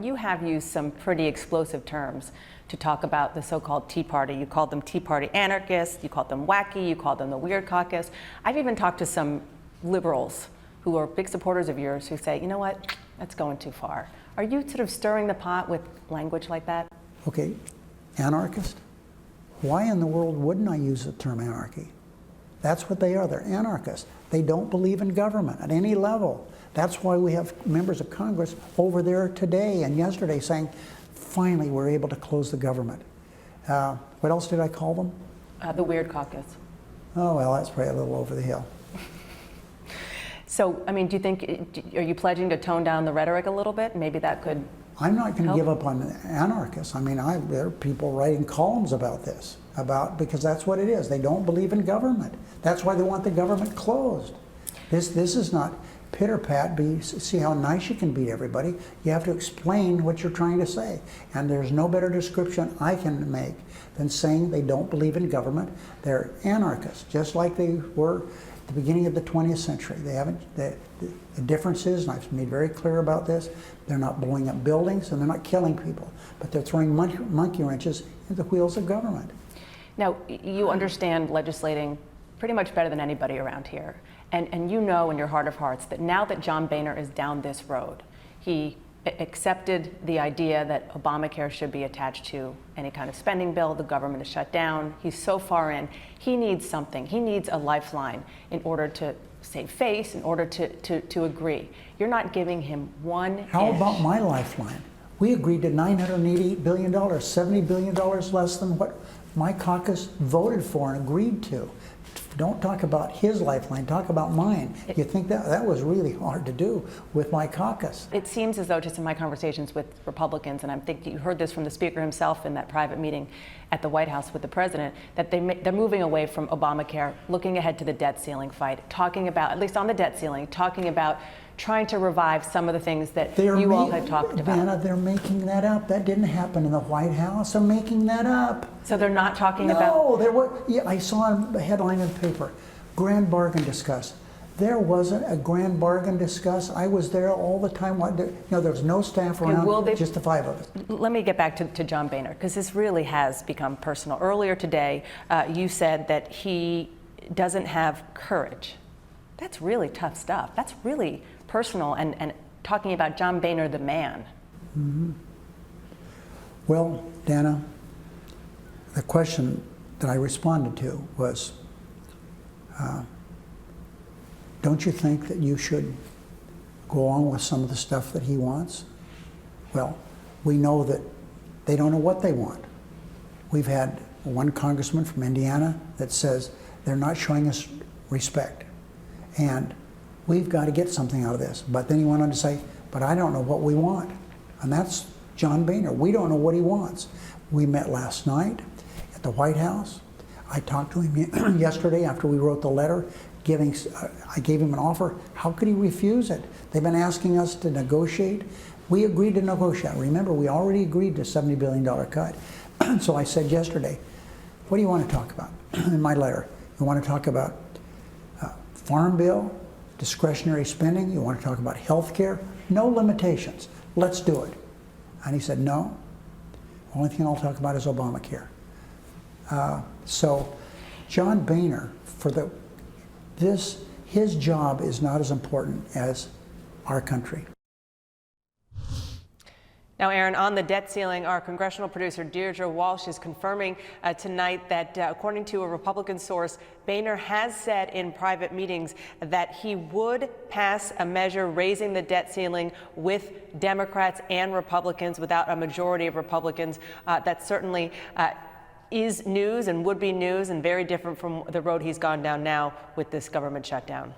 You have used some pretty explosive terms to talk about the so-called Tea Party. You called them Tea Party anarchists, you called them wacky, you called them the Weird Caucus. I've even talked to some liberals who are big supporters of yours who say, you know what, that's going too far. Are you sort of stirring the pot with language like that? Okay, anarchist? Why in the world wouldn't I use the term anarchy? That's what they are, they're anarchists. They don't believe in government at any level. That's why we have members of Congress over there today and yesterday saying, finally we're able to close the government. What else did I call them? The Weird Caucus. Oh, well, that's probably a little over the hill. So, I mean, do you think, are you pledging to tone down the rhetoric a little bit? Maybe that could I'm not going to help? give up on anarchists. I mean, there are people writing columns about this, because that's what it is. They don't believe in government. That's why they want the government closed. This is not pitter-pat, see how nice you can beat everybody. You have to explain what you're trying to say. And there's no better description I can make than saying they don't believe in government. They're anarchists, just like they were at the beginning of the 20th century. They haven't, the difference is, and I've made very clear about this, they're not blowing up buildings and they're not killing people, but they're throwing monkey wrenches into the wheels of government. Now, you understand legislating pretty much better than anybody around here. And you know in your heart of hearts that now that John Boehner is down this road, he accepted the idea that Obamacare should be attached to any kind of spending bill, the government is shut down, he's so far in, he needs something, he needs a lifeline in order to save face, in order to agree. You're not giving him one How inch. about my lifeline? We agreed to $988 billion, $70 billion less than what my caucus voted for and agreed to. Don't talk about his lifeline, talk about mine. You think that was really hard to do with my caucus. It seems as though, just in my conversations with Republicans, and I'm thinking you heard this from the Speaker himself in that private meeting at the White House with the President, that they're moving away from Obamacare, looking ahead to the debt ceiling fight, talking about, at least on the debt ceiling, talking about trying to revive some of the things that you all had talked about. Vanna, they're making that up. That didn't happen in the White House. They're making that up. So they're not talking about... No, there was, yeah, I saw a headline in the paper, grand bargain discussed. There wasn't a grand bargain discussed. I was there all the time. There was no staff around, just the five of us. Let me get back to John Boehner, because this really has become personal. Earlier today, you said that he doesn't have courage. That's really tough stuff. That's really personal, and talking about John Boehner, the man. Mm-hmm. Well, Dana, the question that I responded to was, don't you think that you should go along with some of the stuff that he wants? Well, we know that they don't know what they want. We've had one congressman from Indiana that says they're not showing us respect. And we've got to get something out of this. But then he went on to say, but I don't know what we want. And that's John Boehner. We don't know what he wants. We met last night at the White House. I talked to him yesterday after we wrote the letter. I gave him an offer. How could he refuse it? They've been asking us to negotiate. We agreed to negotiate. Remember, we already agreed to a $70 billion cut. So I said yesterday, what do you want to talk about in my letter? You want to talk about Farm Bill, discretionary spending? You want to talk about health care? No limitations. Let's do it. And he said, no. The only thing I'll talk about is Obamacare. So John Boehner, his job is not as important as our country. Now, Aaron, on the debt ceiling, our congressional producer Deirdre Walsh is confirming tonight that, according to a Republican source, Boehner has said in private meetings that he would pass a measure raising the debt ceiling with Democrats and Republicans, without a majority of Republicans. That certainly is news and would be news, and very different from the road he's gone down now with this government shutdown.